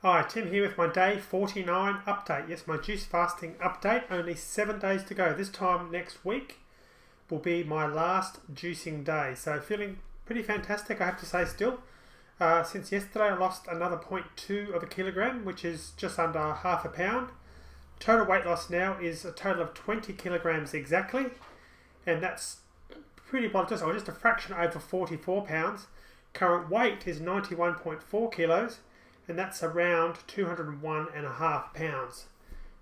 Hi, Tim here with my day 49 update. Yes, my juice fasting update. Only 7 days to go. This time next week will be my last juicing day. So feeling pretty fantastic, I have to say still. Since yesterday I lost another 0.2 of a kilogram, which is just under half a pound. Total weight loss now is a total of 20 kilograms exactly. And that's pretty well just a fraction over 44 pounds. Current weight is 91.4 kilos. And that's around 201.5 pounds.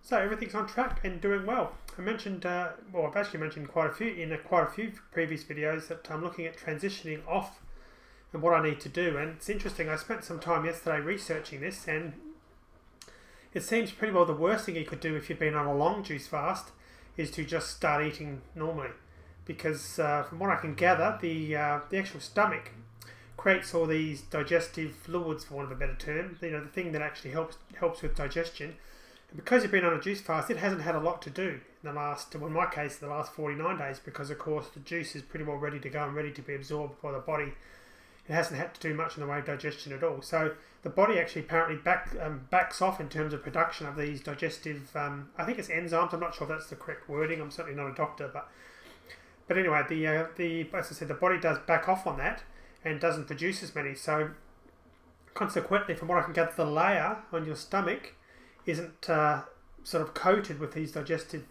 So everything's on track and doing well. I mentioned, I've actually mentioned quite a few previous videos that I'm looking at transitioning off and what I need to do. And it's interesting, I spent some time yesterday researching this, and it seems pretty well the worst thing you could do if you've been on a long juice fast is to just start eating normally. Because from what I can gather, the actual stomach creates all these digestive fluids, for want of a better term, the thing that actually helps with digestion. And because you've been on a juice fast, it hasn't had a lot to do in the last, well, in my case, the last 49 days, because of course the juice is pretty well ready to go and ready to be absorbed by the body. It hasn't had to do much in the way of digestion at all. So the body actually apparently backs off in terms of production of these digestive, I think it's enzymes, I'm not sure if that's the correct wording, I'm certainly not a doctor, but anyway, as I said, the body does back off on that and doesn't produce as many. So consequently, from what I can gather, the layer on your stomach isn't sort of coated with these digestive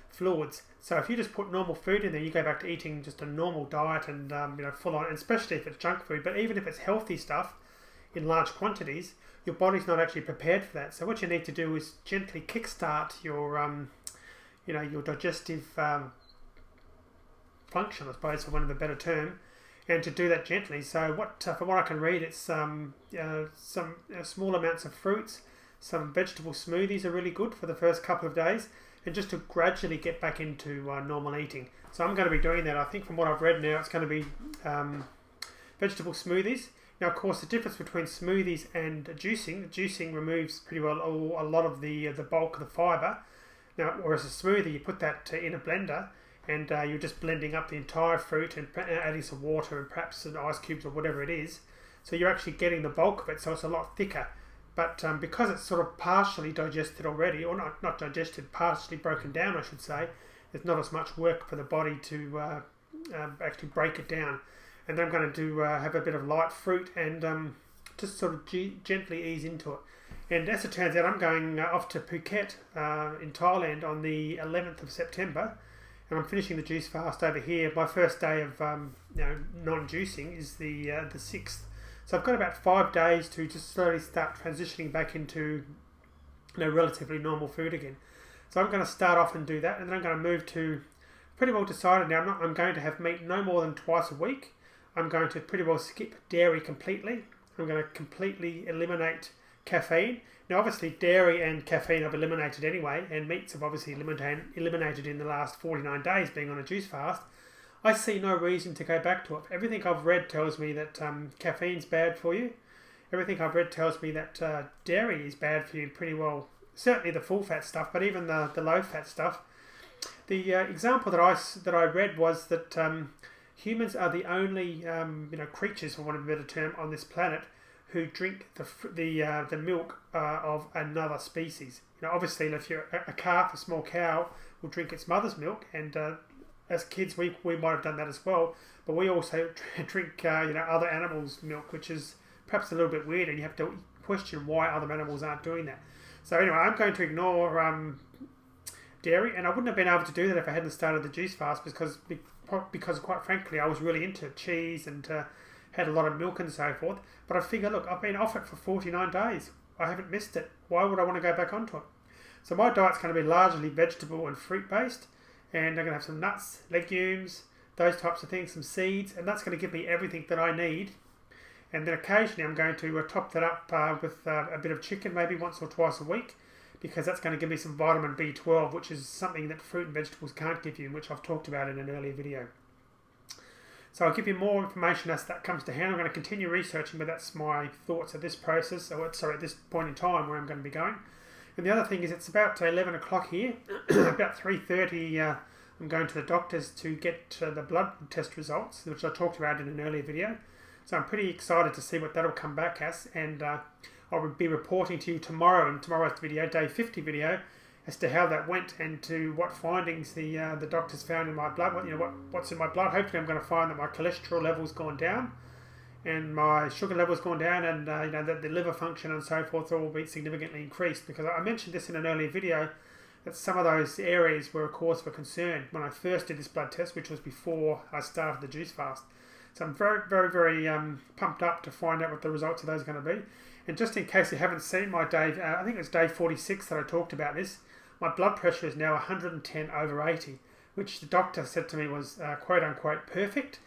fluids. So if you just put normal food in there, you go back to eating just a normal diet and full on, and especially if it's junk food, but even if it's healthy stuff in large quantities, your body's not actually prepared for that. So what you need to do is gently kickstart your your digestive function, I suppose, for want of a better term, and to do that gently. So from what I can read, it's some small amounts of fruits, some vegetable smoothies are really good for the first couple of days, and just to gradually get back into normal eating. So I'm going to be doing that. I think from what I've read now, it's going to be vegetable smoothies. Now, of course, the difference between smoothies and juicing removes pretty well a lot of the bulk of the fibre. Now, whereas a smoothie, you put that in a blender, and you're just blending up the entire fruit and adding some water and perhaps some ice cubes or whatever it is. So you're actually getting the bulk of it, so it's a lot thicker. But because it's sort of partially digested already, or not digested, partially broken down, I should say, there's not as much work for the body to actually break it down. And then I'm going to have a bit of light fruit and just sort of gently ease into it. And as it turns out, I'm going off to Phuket in Thailand on the 11th of September. And I'm finishing the juice fast over here. My first day of non-juicing is the 6th. So I've got about 5 days to just slowly start transitioning back into relatively normal food again. So I'm going to start off and do that, and then I'm going to move to, pretty well decided now, I'm going to have meat no more than twice a week. I'm going to pretty well skip dairy completely. I'm going to completely eliminate caffeine. Now, obviously, dairy and caffeine I've eliminated anyway, and meats have obviously eliminated in the last 49 days being on a juice fast. I see no reason to go back to it. Everything I've read tells me that caffeine's bad for you. Everything I've read tells me that dairy is bad for you pretty well. Certainly the full-fat stuff, but even the low-fat stuff. The example that I read was that humans are the only creatures, for want of a better term, on this planet who drink the milk of another species. Obviously, if you're a calf, a small cow will drink its mother's milk, and as kids we might have done that as well. But we also drink other animals' milk, which is perhaps a little bit weird, and you have to question why other animals aren't doing that. So anyway, I'm going to ignore dairy, and I wouldn't have been able to do that if I hadn't started the juice fast, because quite frankly I was really into cheese and had a lot of milk and so forth. But I figure, look, I've been off it for 49 days. I haven't missed it. Why would I want to go back onto it? So my diet's going to be largely vegetable and fruit based, and I'm going to have some nuts, legumes, those types of things, some seeds, and that's going to give me everything that I need. And then occasionally I'm going to top that up with a bit of chicken, maybe once or twice a week, because that's going to give me some vitamin B12, which is something that fruit and vegetables can't give you, which I've talked about in an earlier video. So I'll give you more information as that comes to hand. I'm going to continue researching, but that's my thoughts at this process, or sorry, at this point in time where I'm going to be going. And the other thing is, it's about 11 o'clock here. About 3:30, I'm going to the doctor's to get the blood test results, which I talked about in an earlier video. So I'm pretty excited to see what that'll come back as. And I'll be reporting to you tomorrow in tomorrow's video, day 50 video, as to how that went and to what findings the doctors found in my blood. What's in my blood. Hopefully, I'm going to find that my cholesterol level's gone down, and my sugar level's gone down, and that the liver function and so forth all be significantly increased. Because I mentioned this in an earlier video, that some of those areas were a cause for concern when I first did this blood test, which was before I started the juice fast. So I'm very, very, very pumped up to find out what the results of those are going to be. And just in case you haven't seen my day, I think it was day 46 that I talked about this, my blood pressure is now 110/80, which the doctor said to me was quote-unquote perfect.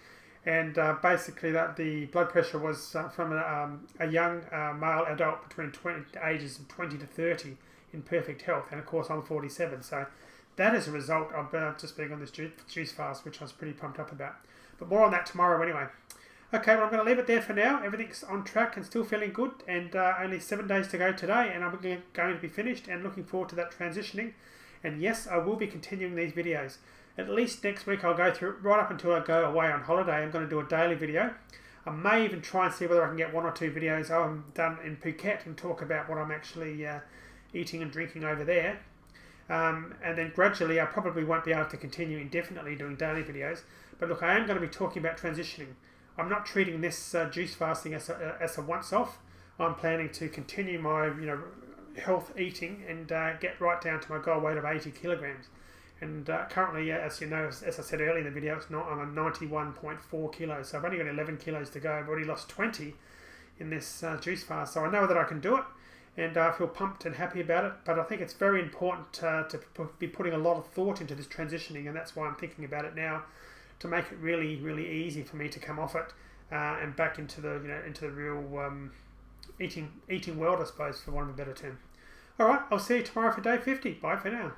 And basically that the blood pressure was from a young male adult between ages of 20 to 30 in perfect health. And of course I'm 47. So that is a result of just being on this juice fast, which I was pretty pumped up about. But more on that tomorrow anyway. Okay, well, I'm going to leave it there for now. Everything's on track and still feeling good. And only 7 days to go today. And I'm going to be finished and looking forward to that transitioning. And yes, I will be continuing these videos. At least next week I'll go through right up until I go away on holiday. I'm going to do a daily video. I may even try and see whether I can get 1 or 2 videos done in Phuket and talk about what I'm actually eating and drinking over there. And then gradually I probably won't be able to continue indefinitely doing daily videos. But look, I am going to be talking about transitioning. I'm not treating this juice fasting as a once-off. I'm planning to continue my health eating and get right down to my goal weight of 80 kilograms. And currently, as you know, as I said earlier in the video, I'm on 91.4 kilos. So I've only got 11 kilos to go. I've already lost 20 in this juice fast. So I know that I can do it. And I feel pumped and happy about it. But I think it's very important to be putting a lot of thought into this transitioning. And that's why I'm thinking about it now, to make it really, really easy for me to come off it and back into the real eating world, I suppose, for want of a better term. All right, I'll see you tomorrow for day 50. Bye for now.